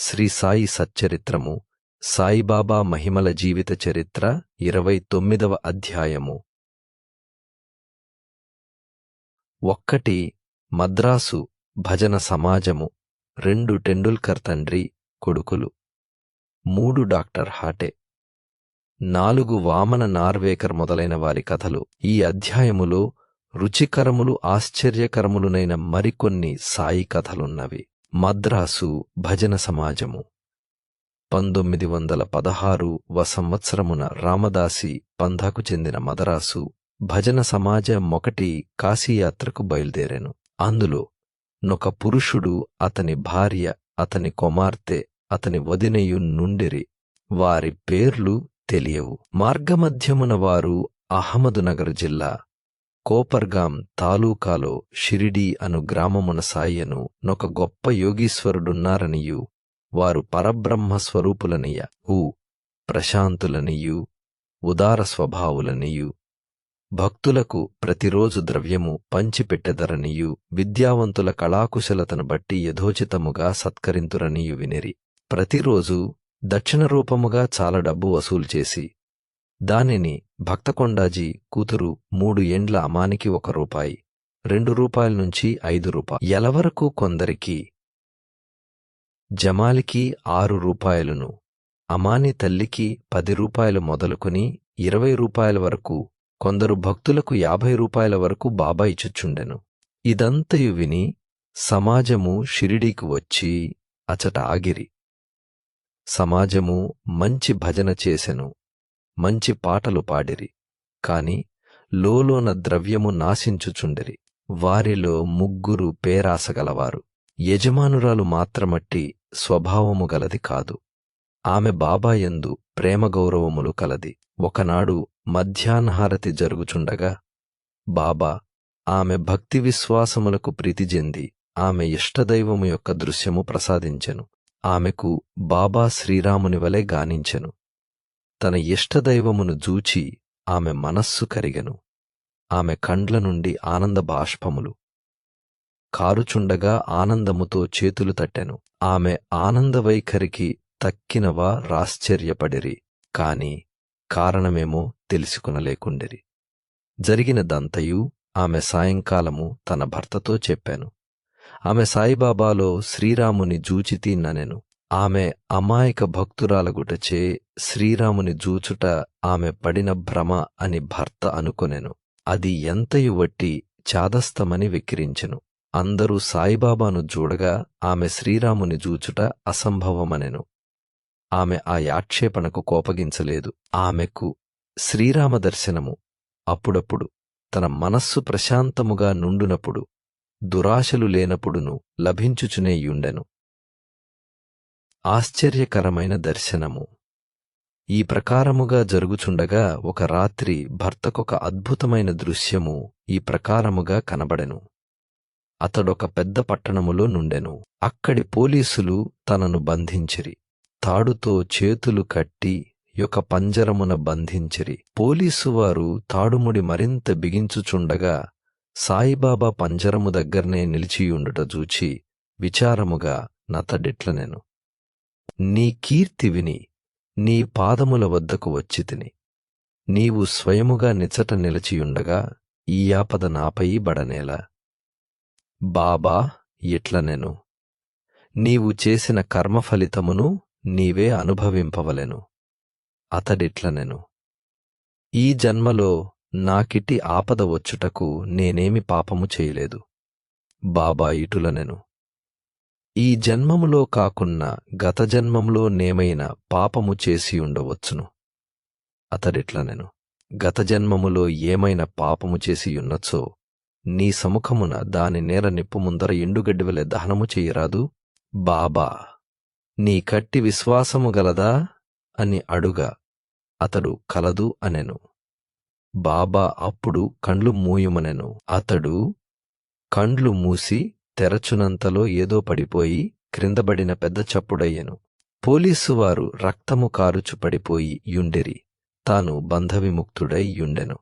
శ్రీ సాయి సచ్చరిత్రము, సాయిబాబా మహిమల జీవిత చరిత్ర 29వ అధ్యాయము. 1 మద్రాసు భజన సమాజము. 2 టెండూల్కర్ తండ్రి కొడుకులు. 3 డాక్టర్ హాటే. 4 వామన నార్వేకర్ మొదలైన వారి కథలు. ఈ అధ్యాయములో రుచికరములు ఆశ్చర్యకరములునైన మరికొన్ని సాయి కథలున్నవి. మద్రాసు భజన సమాజము. 1916వ సంవత్సరమున రామదాసి పంథాకు చెందిన మదరాసు భజన సమాజం 1 కాశీయాత్రకు బయలుదేరాను. అందులో నొక పురుషుడు, అతని భార్య, అతని కుమార్తె, అతని వదినయు నుండిరి. వారి పేర్లు తెలియవు. మార్గమధ్యమున వారు అహ్మదునగర్ జిల్లా కోపర్గాం తాలూకాలో షిరిడీ అను గ్రామమున సాయను నొక గొప్ప యోగీశ్వరుడున్నారనియు, వారు పరబ్రహ్మ స్వరూపులనియు, ప్రశాంతులనియు, ఉదార స్వభావులనియు, భక్తులకు ప్రతిరోజు ద్రవ్యము పంచిపెట్టెదరనియు, విద్యావంతుల కళాకుశలతను బట్టి యథోచితముగా సత్కరింతురనియు వినిరి. ప్రతిరోజు దక్షిణ రూపముగా చాలా డబ్బు వసూలు చేసి దానిని భక్తకొండాజీ కూతురు 3 ఏండ్ల అమానికి 1 రూపాయి, 2 రూపాయల నుంచి 5 రూపాయలు, ఎలవరకు కొందరికి జమాలికి 6 రూపాయలును, అమాని తల్లికి 10 రూపాయలు మొదలుకొని 20 రూపాయల వరకు, కొందరు భక్తులకు 50 రూపాయల వరకు బాబా ఇచ్చుచుండెను. ఇదంతయు విని సమాజము షిరిడీకి వచ్చి అచట ఆగిరి. సమాజము మంచి భజన చేసెను, మంచి పాటలు పాడిరి. కాని లోలోన ద్రవ్యము నాశించుచుండిరి. వారిలో 3 పేరాసగలవారు. యజమానురాలు మాత్రమట్టి స్వభావము గలది కాదు. ఆమె బాబాయందు ప్రేమ గౌరవములు కలది. ఒకనాడు మధ్యాహ్నహారతి జరుగుచుండగా బాబా ఆమె భక్తి విశ్వాసములకు ప్రీతి చెంది ఆమె ఇష్టదైవము యొక్క దృశ్యము ప్రసాదించెను. ఆమెకు బాబా శ్రీరాముని వలె గానించెను. తన ఇష్టదైవమును జూచి ఆమె మనస్సు కరిగెను. ఆమె కండ్ల నుండి ఆనంద బాష్పములు కారుచుండగా ఆనందముతో చేతులు తట్టెను. ఆమె ఆనంద వైఖరికి తక్కినవా రాశ్చర్యపడిరి. కాని కారణమేమో తెలుసుకునలేకుండిరి. జరిగినదంతయు ఆమె సాయంకాలము తన భర్తతో చెప్పాను. ఆమె సాయిబాబాలో శ్రీరాముని జూచితి ననెను. ఆమె అమాయక భక్తురాలగుటచే శ్రీరాముని జూచుట ఆమె పడిన భ్రమ అని భర్త అనుకొనెను. అది ఎంతయు వట్టి చాదస్తమని వెక్కిరించెను. అందరూ సాయిబాబాను చూడగా ఆమె శ్రీరాముని జూచుట అసంభవమనెను. ఆమె ఆ యాక్షేపణకు కోపగించలేదు. ఆమెకు శ్రీరామ దర్శనము అప్పుడప్పుడు తన మనస్సు ప్రశాంతముగా నుండునప్పుడు, దురాశలు లేనప్పుడును లభించుచునేయుండెను. ఆశ్చర్యకరమైన దర్శనము. ఈ ప్రకారముగా జరుగుచుండగా ఒక రాత్రి భర్తకొక అద్భుతమైన దృశ్యము ఈ ప్రకారముగా కనబడెను. అతడొక పెద్ద పట్టణములో నుండెను. అక్కడి పోలీసులు తనను బంధించిరి. తాడుతో చేతులు కట్టి ఒక పంజరమున బంధించిరి. పోలీసువారు తాడుముడి మరింత బిగించుచుండగా సాయిబాబా పంజరము దగ్గరనే నిలిచియుండుట చూచి విచారముగా నతడిట్లనెను. నీ కీర్తి విని నీ పాదముల వద్దకు వచ్చితిని. నీవు స్వయముగా నిచట నిలిచియుండగా ఈ ఆపద నాపై బడనేలా? బాబా ఇట్లనెను, నీవు చేసిన కర్మఫలితమును నీవే అనుభవింపవలెను. అతడిట్లనెను, ఈ జన్మలో నాకిటి ఆపద వచ్చుటకు నేనేమి పాపము చేయలేదు. బాబా ఇటులనెను, ఈ జన్మములో కాకున్నా గత జన్మములో నేమైనా పాపము చేసియుండవచ్చును. అతడిట్లనెను, గత జన్మములో ఏమైనా పాపము చేసియున్నచో నీ సముఖమున దాని నేర నిప్పు ముందర ఎండుగడ్డివలె దహనము చెయ్యరాదు. బాబా నీ కట్టి విశ్వాసము గలదా అని అడుగా అతడు కలదు అనెను. బాబా అప్పుడు కండ్లు మూయుమనెను. అతడు కండ్లు మూసి తెరచునంతలో ఏదో పడిపోయి క్రిందబడిన పెద్ద చప్పుడయ్యెను. పోలీసువారు రక్తము కారుచు పడిపోయి యుండిరి. తాను బంధవిముక్తుడై యుండెను.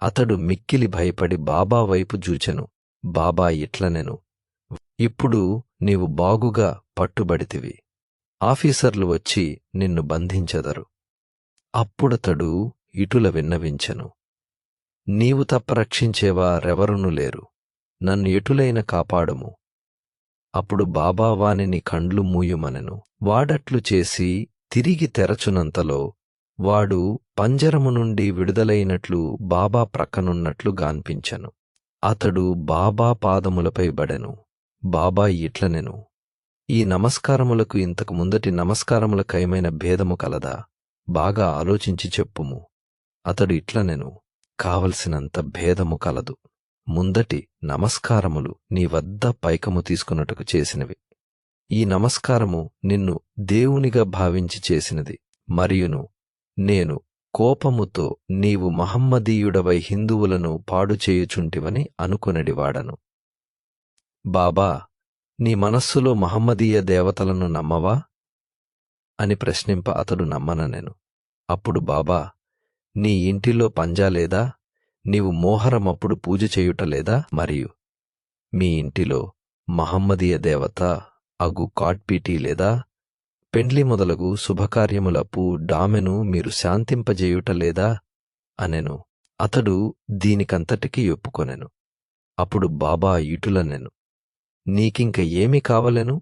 అతడు మిక్కిలి భయపడి బాబా వైపు జూచెను. బాబా ఇట్లనెను, ఇప్పుడు నీవు బాగుగా పట్టుబడితివి. ఆఫీసర్లు వచ్చి నిన్ను బంధించెదరు. అప్పుడతడు ఇటుల విన్నవించెను, నీవు తప్ప రక్షించేవారెవరునూ లేరు, నన్ను ఎటులైన కాపాడుము. అప్పుడు బాబా వానిని కండ్లు మూయుమనెను. వాడట్లు చేసి తిరిగి తెరచునంతలో వాడు పంజరము నుండి విడుదలైనట్లు బాబా ప్రక్కనున్నట్లు గాన్పించెను. అతడు బాబా పాదములపై బడెను. బాబా ఇట్లనెను, ఈ నమస్కారములకు ఇంతకు ముందటి నమస్కారములకైమైన భేదము కలదా? బాగా ఆలోచించి చెప్పుము. అతడు ఇట్లనెను, కావలసినంత భేదము కలదు. ముందటి నమస్కారములు నీ వద్ద పైకము తీసుకున్నట్టుకు చేసినవి. ఈ నమస్కారము నిన్ను దేవునిగా భావించి చేసినది. మరియును నేను కోపముతో నీవు మహమ్మదీయుడవై హిందువులను పాడు చేయుచుంటివని అనుకొనడివాడను. బాబా, నీ మనస్సులో మహమ్మదీయ దేవతలను నమ్మవా అని ప్రశ్నింప అతడు నమ్మననెను. అప్పుడు బాబా, నీ ఇంటిలో పంజా లేదా? నీవు మోహరమప్పుడు పూజ చేయుట లేదా? మరియు మీ ఇంటిలో మహమ్మదీయ దేవత అగు కాట్పీటీ లేదా? పెండ్లి మొదలగు శుభకార్యములపు డామెను మీరు శాంతింపజేయుట లేదా అనెను. అతడు దీనికంతటికీ ఒప్పుకొనెను. అప్పుడు బాబా ఇటులనెను, నీకింక ఏమి కావలెను?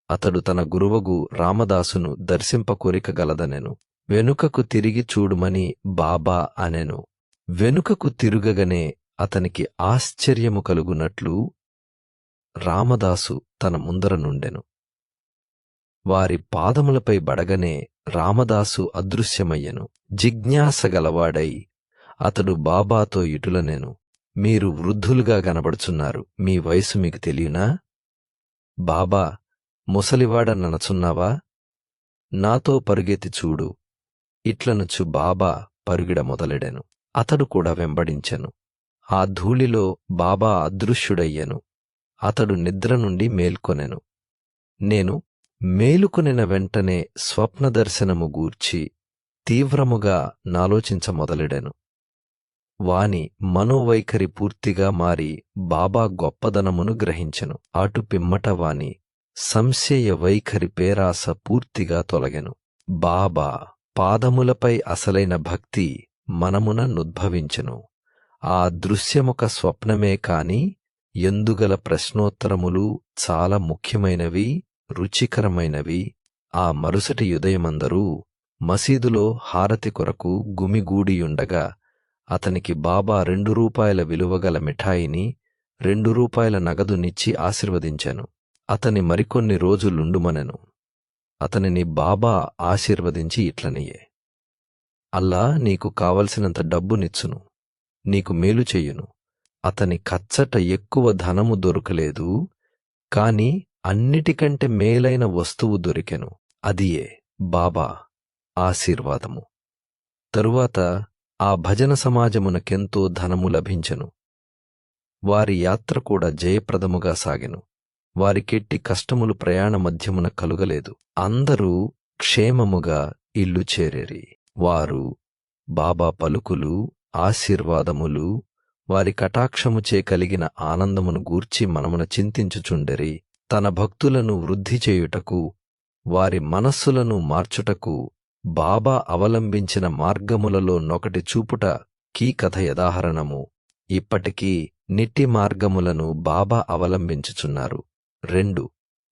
అతడు తన గురువగు రామదాసును దర్శింప కోరిక గలదనెను. వెనుకకు తిరిగి చూడుమని బాబా అనెను. వెనుకకు తిరుగగనే అతనికి ఆశ్చర్యము కలుగునట్లు రామదాసు తన ముందర నుండెను. వారి పాదములపై బడగనే రామదాసు అదృశ్యమయ్యెను. జిజ్ఞాస గలవాడై అతడు బాబాతో ఇటులనెను, మీరు వృద్ధులుగా గనబడుచున్నారు, మీ వయసు మీకు తెలియనా? బాబా, ముసలివాడననుచున్నావా? నాతో పరుగెత్తి చూడు. ఇట్లనుచు బాబా పరుగిడ మొదలెడెను. అతడు కూడా వెంబడించెను. ఆ ధూళిలో బాబా అదృశ్యుడయ్యెను. అతడు నిద్ర నుండి మేల్కొనెను. నేను మేలుకొనిన వెంటనే స్వప్నదర్శనము గూర్చి తీవ్రముగా నాలోచించ మొదలెడెను. వాని మనోవైఖరి పూర్తిగా మారి బాబా గొప్పదనమును గ్రహించెను. అటు పిమ్మట వాని సంశయ వైఖరి పేరాస పూర్తిగా తొలగెను. బాబా పాదములపై అసలైన భక్తి మనమున నుద్భవించెను. ఆ దృశ్యమొక స్వప్నమే కాని ఎందుగల ప్రశ్నోత్తరములు చాలా ముఖ్యమైనవి, రుచికరమైనవి. ఆ మరుసటి ఉదయమందరూ మసీదులో హారతి కొరకు గుమిగూడియుండగా అతనికి బాబా 2 రూపాయల విలువగల మిఠాయిని 2 రూపాయల నగదునిచ్చి ఆశీర్వదించెను. అతని మరికొన్ని రోజులుండుమనెను. అతనిని బాబా ఆశీర్వదించి ఇట్లనియే, అల్లా నీకు కావలసినంత డబ్బునిచ్చును, నీకు మేలు చెయ్యును. అతని కచ్చట ఎక్కువ ధనము దొరకలేదు, కాని అన్నిటికంటే మేలైన వస్తువు దొరికెను. అదియే బాబా ఆశీర్వాదము. తరువాత ఆ భజన సమాజమునకెంతో ధనము లభించెను. వారి యాత్ర కూడా జయప్రదముగా సాగెను. వారికెట్టి కష్టములు ప్రయాణ మధ్యమున కలుగలేదు. అందరూ క్షేమముగా ఇల్లు చేరేరి. వారు బాబా పలుకులు, ఆశీర్వాదములు, వారి కటాక్షముచే కలిగిన ఆనందమును గూర్చి మనమున చింతించుచుండెరి. తన భక్తులను వృద్ధి చేయుటకు, వారి మనస్సులను మార్చుటకు బాబా అవలంబించిన మార్గములలో నొకటి చూపుట కీ కథ యదాహరణము. ఇప్పటికీ నిట్టి మార్గములను బాబా అవలంబించుచున్నారు. 2.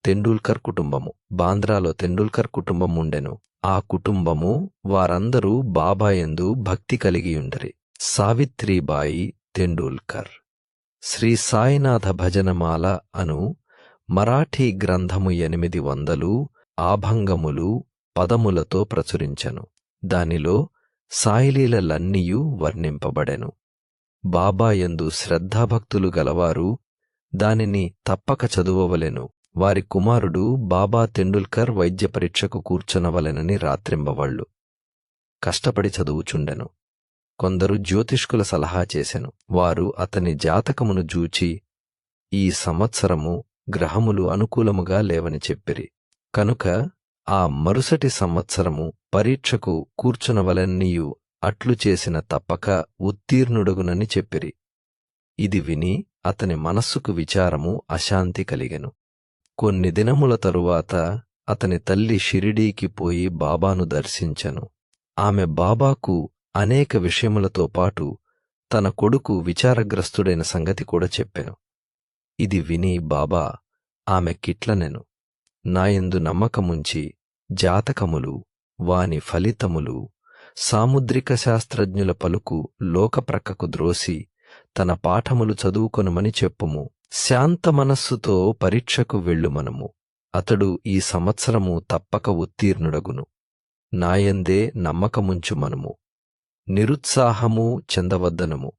తెండూల్కర్ కుటుంబము. బాంద్రాలో తెండూల్కర్ కుటుంబం ఉండెను. ఆ కుటుంబము వారందరూ బాబాయందు భక్తి కలిగియుండరి. సావిత్రీబాయి తెండూల్కర్ శ్రీ సాయినాథ భజనమాల అను మరాఠీ గ్రంథము 800 ఆభంగములు పదములతో ప్రచురించెను. దానిలో సాయిలీలలన్నీయూ వర్ణింపబడెను. బాబాయందు శ్రద్ధాభక్తులు గలవారు దానిని తప్పక చదువవలెను. వారి కుమారుడు బాబా తెండూల్కర్ వైద్య పరీక్షకు కూర్చొనవలెనని రాత్రింబవళ్ళు కష్టపడి చదువుచుండెను. కొందరు జ్యోతిష్కుల సలహా చేసెను. వారు అతని జాతకమును జూచి ఈ సంవత్సరము గ్రహములు అనుకూలముగా లేవని చెప్పిరి. కనుక ఆ మరుసటి సంవత్సరము పరీక్షకు కూర్చునవలెన్నీయు అట్లు చేసిన తప్పక ఉత్తీర్ణుడగునని చెప్పిరి. ఇది విని అతని మనస్సుకు విచారము అశాంతి కలిగెను. కొన్ని దినముల తరువాత అతని తల్లి షిరిడీకి పోయి బాబాను దర్శించెను. ఆమె బాబాకు అనేక విషయములతో పాటు తన కొడుకు విచారగ్రస్తుడైన సంగతి కూడా చెప్పెను. ఇది విని బాబా ఆమెకిట్లనెను, నాయందు నమ్మకముంచి జాతకములు, వాని ఫలితములు, సాముద్రిక శాస్త్రజ్ఞుల పలుకు లోకప్రక్కకు ద్రోసి తన పాఠములు చదువుకొనుమని చెప్పుము. శాంత మనస్సుతో పరీక్షకు వెళ్ళుమనము. అతడు ఈ సంవత్సరము తప్పక ఉత్తీర్ణుడగును. నాయందే నమ్మకముంచుమనము. నిరుత్సాహము చెందవద్దనము.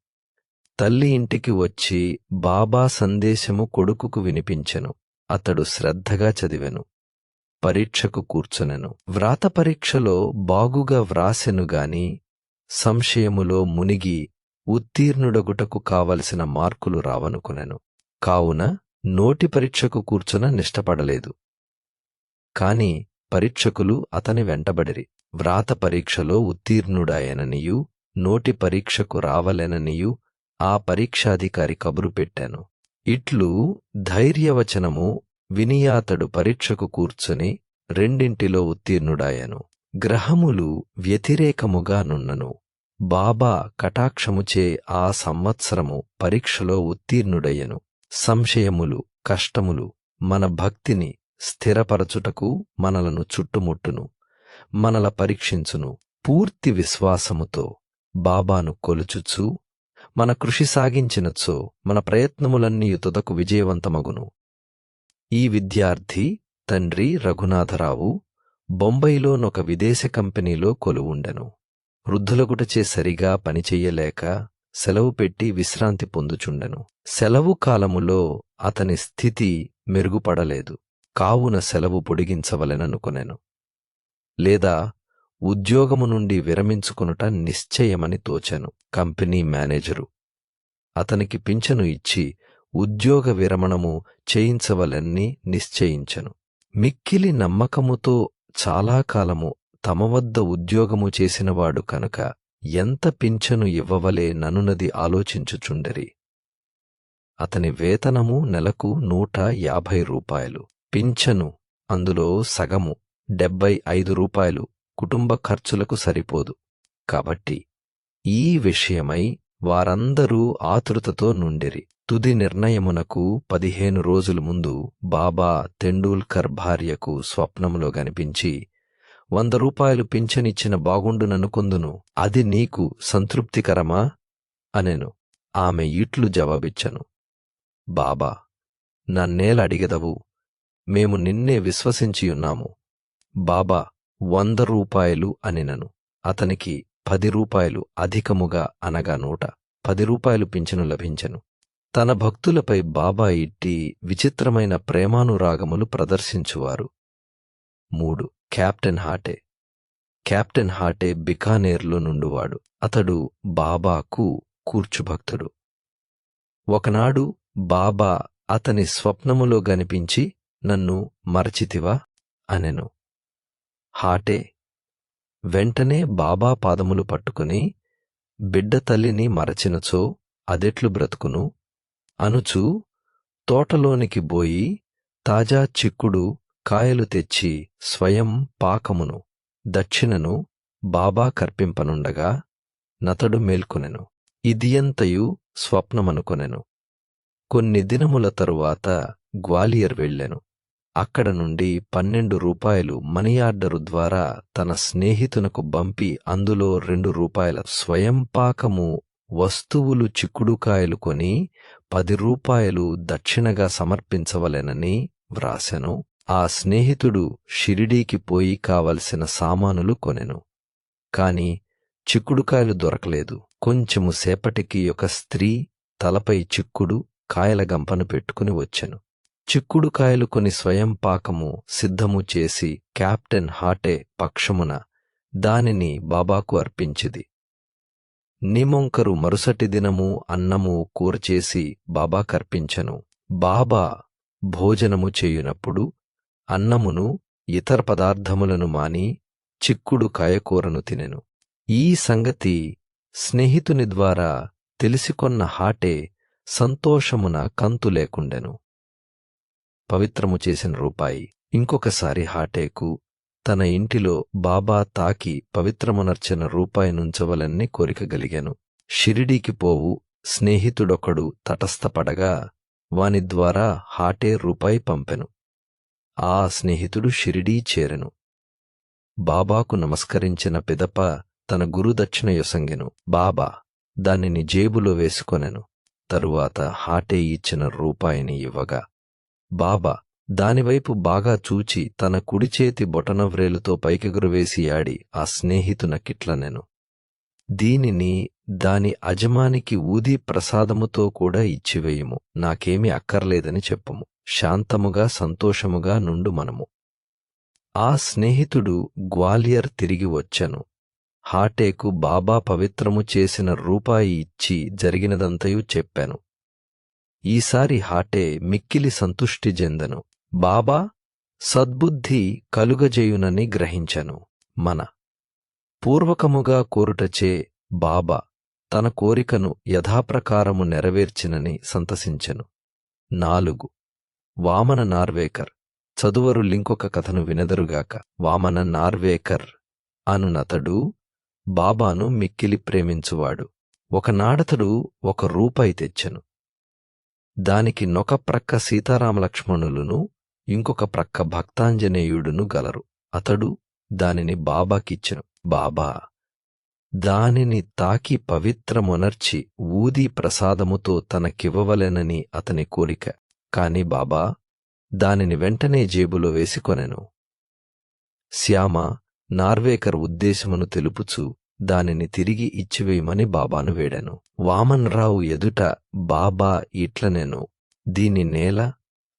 తల్లి ఇంటికి వచ్చి బాబా సందేశము కొడుకుకు వినిపించెను. అతడు శ్రద్ధగా చదివెను. పరీక్షకు కూర్చునెను. వ్రాత పరీక్షలో బాగుగా వ్రాసెను గాని సంశయములో మునిగి ఉత్తీర్ణుడగుటకు కావలసిన మార్కులు రావనుకునెను. కావున నోటి పరీక్షకు కూర్చున నిష్టపడలేదు. కాని పరీక్షకులు అతని వెంటబడిరి. వ్రాత పరీక్షలో ఉత్తీర్ణుడాయననియు నోటి పరీక్షకు రావలెననియు ఆ పరీక్షాధికారి కబురు పెట్టాను. ఇట్లు ధైర్యవచనము వినియాతడు పరీక్షకు కూర్చుని రెండింటిలో ఉత్తీర్ణుడాయను. గ్రహములు వ్యతిరేకముగా నున్నను. బాబా కటాక్షముచే ఆ సంవత్సరము పరీక్షలో ఉత్తీర్ణుడయ్యను. సంశయములు, కష్టములు మన భక్తిని స్థిరపరచుటకు మనలను చుట్టుముట్టును, మనల పరీక్షించును. పూర్తి విశ్వాసముతో బాబాను కొలుచుచు మన కృషి సాగించినచో మన ప్రయత్నములన్నీ తుదకు విజయవంతమగును. ఈ విద్యార్థి తండ్రి రఘునాథరావు బొంబైలోనొక విదేశ కంపెనీలో కొలువుండెను. వృద్ధులగుటచే సరిగా పనిచెయ్యలేక సెలవు పెట్టి విశ్రాంతి పొందుచుండెను. సెలవు కాలములో అతని స్థితి మెరుగుపడలేదు. కావున సెలవు పొడిగించవలెననుకొనెను. లేదా ఉద్యోగము నుండి విరమించుకొనుట నిశ్చయమని తోచెను. కంపెనీ మేనేజరు అతనికి పింఛను ఇచ్చి ఉద్యోగ విరమణము చేయించవలెన్ని నిశ్చయించెను. మిక్కిలి నమ్మకముతో చాలా కాలము తమ వద్ద ఉద్యోగము చేసినవాడు కనుక ఎంత పింఛను ఇవ్వవలే ననునది ఆలోచించుచుండెరి. అతని వేతనము నెలకు 150 రూపాయలు. పింఛను అందులో సగము 75 రూపాయలు కుటుంబ ఖర్చులకు సరిపోదు. కాబట్టి ఈ విషయమై వారందరూ ఆతృతతో నుండిరి. తుది నిర్ణయమునకు 15 రోజుల ముందు బాబా తెండూల్కర్ భార్యకు స్వప్నములో గనిపించి 100 రూపాయలు పింఛనిచ్చిన బాగుండుననుకొందును, అది నీకు సంతృప్తికరమా అనెను. ఆమె ఇట్లు జవాబిచ్చెను, బాబా, నన్నేలడిగెదవు, మేము నిన్నే విశ్వసించియున్నాము. బాబా 100 రూపాయలు అనినను. అతనికి 10 రూపాయలు అధికముగా అనగా 110 రూపాయలు పింఛను లభించెను. తన భక్తులపై బాబా ఇట్టి విచిత్రమైన ప్రేమానురాగములు ప్రదర్శించువారు. 3. కెప్టెన్ హాటే. కెప్టెన్ హాటే బికానేర్లో నుండువాడు. అతడు బాబాకు కూర్చుభక్తుడు. ఒకనాడు బాబా అతని స్వప్నములో గనిపించి, నన్ను మరచితివా అనెను. హాటే వెంటనే బాబా పాదములు పట్టుకుని, బిడ్డ తల్లిని మరచినచో అదెట్లు బ్రతుకును అనుచు తోటలోనికి బోయి తాజా చిక్కుడు కాయలు తెచ్చి స్వయం పాకమును దక్షిణను బాబా కర్పింపనుండగా నతడు మేల్కొనెను. ఇదియంతయు స్వప్నమనుకొనెను. కొన్ని దినముల తరువాత గ్వాలియర్ వెళ్ళెను. అక్కడ నుండి 12 రూపాయలు మనియార్డరు ద్వారా తన స్నేహితునకు బంపి అందులో 2 రూపాయల స్వయంపాకము వస్తువులు చిక్కుడుకాయలు కొని 10 రూపాయలు దక్షిణగా సమర్పించవలెనని వ్రాసెను. ఆ స్నేహితుడు షిరిడీకి పోయి కావలసిన సామానులు కొనెను. కాని చిక్కుడుకాయలు దొరకలేదు. కొంచెము సేపటికి ఒక స్త్రీ తలపై చిక్కుడు కాయల గంపను పెట్టుకుని వచ్చెను. చిక్కుడుకాయలు కొని స్వయం పాకము సిద్ధము చేసి కెప్టెన్ హాటే పక్షమున దానిని బాబాకు అర్పించిది. నిమొంకరు మరుసటి దినము అన్నము కూరచేసి బాబాకర్పించెను. బాబా భోజనము చేయునప్పుడు అన్నమును ఇతర పదార్థములను మాని చిక్కుడు కాయకూరను తినెను. ఈ సంగతి స్నేహితుని ద్వారా తెలిసికొన్న హాటే సంతోషమున కంతు లేకుండెను. పవిత్రము చేసిన రూపాయి. ఇంకొకసారి హాటేకు తన ఇంటిలో బాబా తాకి పవిత్రమునర్చిన రూపాయినుంచవలన్ని కోరిక గలిగెను. షిరిడీకి పోవు స్నేహితుడొకడు తటస్థపడగా వాని ద్వారా హాటే రూపాయి పంపెను. ఆ స్నేహితుడు షిరిడీ చేరెను. బాబాకు నమస్కరించిన పిదప తన గురుదక్షిణ యొసంగెను. బాబా దానిని జేబులో వేసుకొనెను. తరువాత హాటే ఇచ్చిన రూపాయిని ఇవ్వగా బాబా దానివైపు బాగా చూచి తన కుడిచేతి బొటనవ్రేలుతో పైకెగురవేసి ఆడి ఆ స్నేహితునకిట్లనెను, దీనిని దాని అజమానికి ఊదీ ప్రసాదముతో కూడా ఇచ్చివేయుము. నాకేమీ అక్కర్లేదని చెప్పుము. శాంతముగా సంతోషముగా నుండు మనము. ఆ స్నేహితుడు గ్వాలియర్ తిరిగి వచ్చెను. హాటేకు బాబా పవిత్రము చేసిన రూపాయి ఇచ్చి జరిగినదంతయు చెప్పాను. ఈసారి హాటే మిక్కిలి సంతుష్టి చెందెను. బాబా సద్బుద్ధి కలుగజేయునని గ్రహించెను. మన పూర్వకముగా కోరుటచే బాబా తన కోరికను యథాప్రకారము నెరవేర్చినని సంతసించెను. 4. వామన నార్వేకర్. చదువరు లింకొక కథను వినెదరుగాక. వామన నార్వేకర్ అనునతడు బాబాను మిక్కిలి ప్రేమించువాడు. ఒకనాడతడు 1 రూపాయి తెచ్చెను. దానికి నొక ప్రక్క సీతారామలక్ష్మణులును ఇంకొక ప్రక్క భక్తాంజనేయుడును గలరు. అతడు దానిని బాబాకిచ్చెను. బాబా దానిని తాకి పవిత్రమునర్చి ఊదీ ప్రసాదముతో తనకివ్వవలెనని అతని కోరిక. కాని బాబా దానిని వెంటనే జేబులో వేసికొనెను. శ్యామ నార్వేకర్ ఉద్దేశమును తెలుపుచు దానిని తిరిగి ఇచ్చివేయమని బాబాను వేడెను. వామన్ రావు ఎదుట బాబా ఇట్లనెను, దీని నేల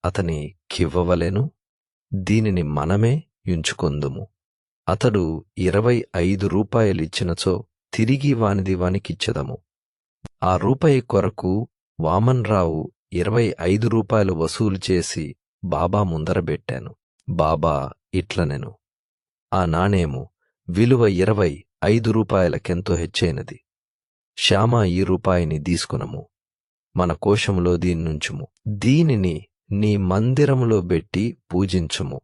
అతని కివ్వవలెను, దీనిని మనమే యుంచుకొందుము. అతడు 25 రూపాయలిచ్చినచో తిరిగి వానిది వానికిచ్చెదము. ఆ రూపాయి కొరకు వామన్ రావు 25 రూపాయలు వసూలు చేసి బాబా ముందరబెట్టాను. బాబా ఇట్లనెను, ఆ నాణేము విలువ 25 రూపాయలకెంతో హెచ్చైనది. శ్యామ ఈ రూపాయిని తీసుకునము, మన కోశములో దీన్నుంచుము. దీనిని నీ మందిరములో బెట్టి పూజించుము.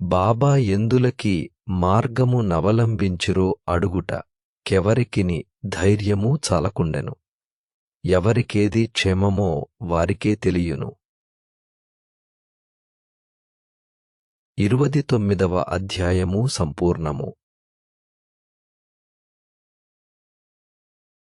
బాబా ఎందులకి మార్గము నవలంబించిరో అడుగుట కెవరికిని ధైర్యమూ చాలకుండెను. ఎవరికేది క్షేమమో వారికే తెలియును. 29వ అధ్యాయము సంపూర్ణము.